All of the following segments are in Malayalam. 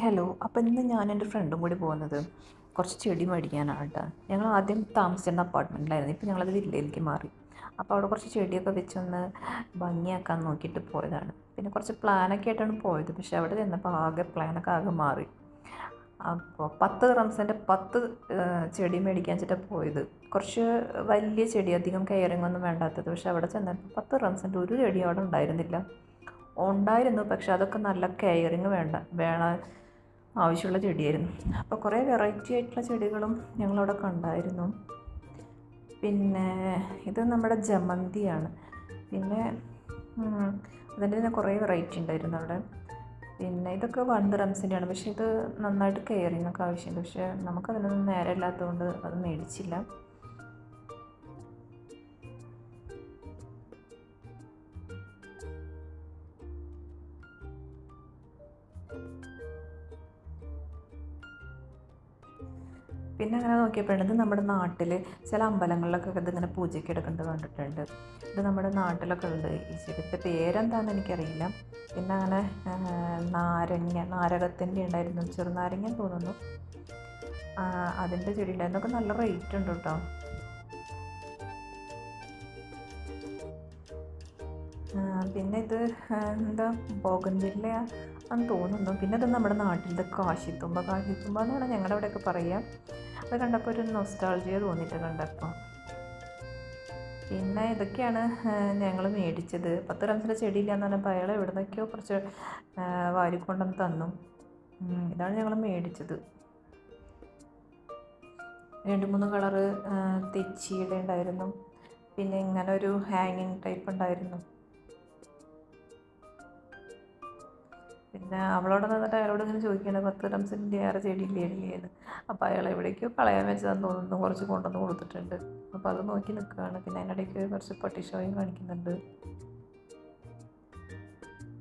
ഹലോ. അപ്പോൾ ഇന്ന് ഞാൻ എൻ്റെ ഫ്രണ്ടും കൂടി പോകുന്നത് കുറച്ച് ചെടി മേടിക്കാനാണ് കേട്ടോ. ഞങ്ങൾ ആദ്യം താമസിച്ചിരുന്ന അപ്പാർട്ട്മെൻറ്റിലായിരുന്നു. ഇപ്പോൾ ഞങ്ങളത് വില്ലയിലേക്ക് മാറി. അപ്പോൾ അവിടെ കുറച്ച് ചെടിയൊക്കെ വെച്ചൊന്ന് ഭംഗിയാക്കാൻ നോക്കിയിട്ട് പോയതാണ്. പിന്നെ കുറച്ച് പ്ലാനൊക്കെ ആയിട്ടാണ് പോയത്. പക്ഷേ അവിടെ ചെന്നപ്പോൾ പ്ലാനൊക്കെ ആകെ മാറി. അപ്പോൾ 10 റംസിൻ്റെ 10 ചെടി മേടിക്കാൻ വെച്ചിട്ടാണ് പോയത്. കുറച്ച് വലിയ ചെടി, അധികം കെയറിങ് ഒന്നും വേണ്ടാത്തത്. പക്ഷേ അവിടെ ചെന്നപ്പോൾ 10 റംസിൻ്റെ ഒരു ചെടി അവിടെ ഉണ്ടായിരുന്നില്ല. ഉണ്ടായിരുന്നു, പക്ഷെ അതൊക്കെ നല്ല കെയറിങ് വേണ ആവശ്യമുള്ള ചെടിയായിരുന്നു. അപ്പോൾ കുറേ വെറൈറ്റി ആയിട്ടുള്ള ചെടികളും ഞങ്ങളവിടെ കണ്ടായിരുന്നു. പിന്നെ ഇത് നമ്മുടെ ജമന്തിയാണ്. പിന്നെ അതിൻ്റെ തന്നെ കുറേ വെറൈറ്റി ഉണ്ടായിരുന്നു അവിടെ. പിന്നെ ഇതൊക്കെ 1 റംസിൻ്റെയാണ്. പക്ഷേ ഇത് നന്നായിട്ട് കെയറിങ് ഒക്കെ ആവശ്യമുണ്ട്. പക്ഷേ നമുക്കതിനൊന്നും നേരെ ഇല്ലാത്തതുകൊണ്ട് അത് മേടിച്ചില്ല. പിന്നെ അങ്ങനെ നോക്കിയപ്പോഴാണ് ഇത് നമ്മുടെ നാട്ടിൽ ചില അമ്പലങ്ങളിലൊക്കെ ഇതിങ്ങനെ പൂജയ്ക്ക് എടുക്കുന്നത് കണ്ടിട്ടുണ്ട്. ഇത് നമ്മുടെ നാട്ടിലൊക്കെ ഉണ്ട് ഈ ചെടിയുടെ പേരെന്താണെന്ന് എനിക്കറിയില്ല. പിന്നെ അങ്ങനെ നാരകത്തിൻ്റെ ഉണ്ടായിരുന്നു, ചെറുനാരങ്ങ തോന്നുന്നു, അതിൻ്റെ ചെടി ഉണ്ടായിരുന്നു. അതൊക്കെ നല്ല റേറ്റ് ഉണ്ട് കേട്ടോ. പിന്നെ ഇത് എന്താ ബോഗൺവില്ല ആണെന്ന് തോന്നുന്നു. പിന്നെ ഇത് നമ്മുടെ നാട്ടിലത്തെ കാശിത്തുമ്പ എന്ന് പറഞ്ഞാൽ ഞങ്ങളുടെ അവിടെയൊക്കെ പറയുക. അത് കണ്ടപ്പോൾ ഒരു നൊസ്റ്റാൾജിയ തോന്നിയിട്ട് കണ്ടപ്പോൾ. പിന്നെ ഇതൊക്കെയാണ് ഞങ്ങൾ മേടിച്ചത്. 10 റംസിൻ്റെ ചെടിയില്ല എന്ന് പറഞ്ഞപ്പോൾ അയാൾ എവിടെ നിന്നൊക്കെയോ കുറച്ച് വാരിക്കൊണ്ടുവന്ന് തന്നു. ഇതാണ് ഞങ്ങൾ മേടിച്ചത്. 2-3 കളറ് തെച്ചിയുടെ ഉണ്ടായിരുന്നു. പിന്നെ ഇങ്ങനെ ഒരു ഹാങ്ങിങ് ടൈപ്പ് ഉണ്ടായിരുന്നു. പിന്നെ അവളോട് നിന്നിട്ട് അയാളോട് ഇങ്ങനെ ചോദിക്കുകയാണ് 10 റംസിൻ്റെ ഏറെ ചെടിയില്ലേന്ന്. അപ്പോൾ അയാൾ എവിടേക്കോ കളയാൻ വെച്ചതെന്ന് തോന്നുന്നു, കുറച്ച് കൊണ്ടുവന്ന് കൊടുത്തിട്ടുണ്ട്. അപ്പോൾ അത് നോക്കി നിൽക്കുകയാണ്. പിന്നെ അതിനിടയ്ക്ക് കുറച്ച് പട്ടി ഷോയും കാണിക്കുന്നുണ്ട്.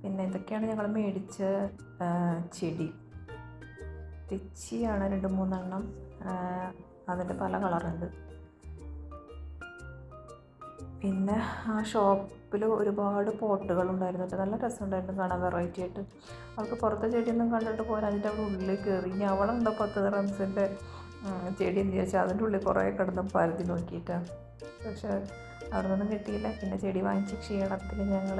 പിന്നെ ഇതൊക്കെയാണ് ഞങ്ങൾ മേടിച്ച ചെടി. തെച്ചിയാണ് 2-3 എണ്ണം. അതിൻ്റെ പല കളറുണ്ട്. പിന്നെ ആ ഷോപ്പിൽ ഒരുപാട് പോട്ടുകളുണ്ടായിരുന്നു. നല്ല രസമുണ്ടായിരുന്നു കാണാൻ, വെറൈറ്റി ആയിട്ട്. അവൾക്ക് പുറത്തെ ചെടിയൊന്നും കണ്ടിട്ട് പോരാ, അതിൻ്റെ അവിടെ ഉള്ളിൽ കയറി. ഇനി അവളുണ്ടോ 10 റംസിൻ്റെ ചെടി എന്ന് ചോദിച്ചാൽ അതിൻ്റെ ഉള്ളിൽ കുറേ കിടന്ന് പരതി നോക്കിയിട്ടാണ്. പക്ഷേ അവിടെ നിന്നും കിട്ടിയില്ല. പിന്നെ ചെടി വാങ്ങിച്ച് ക്ഷീണത്തിൽ ഞങ്ങൾ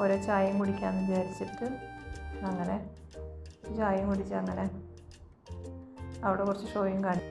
ഓരോ ചായയും കുടിക്കാമെന്ന് വിചാരിച്ചിട്ട് അങ്ങനെ ചായയും കുടിച്ച് അങ്ങനെ അവിടെ കുറച്ച് ഷോയും കാണി.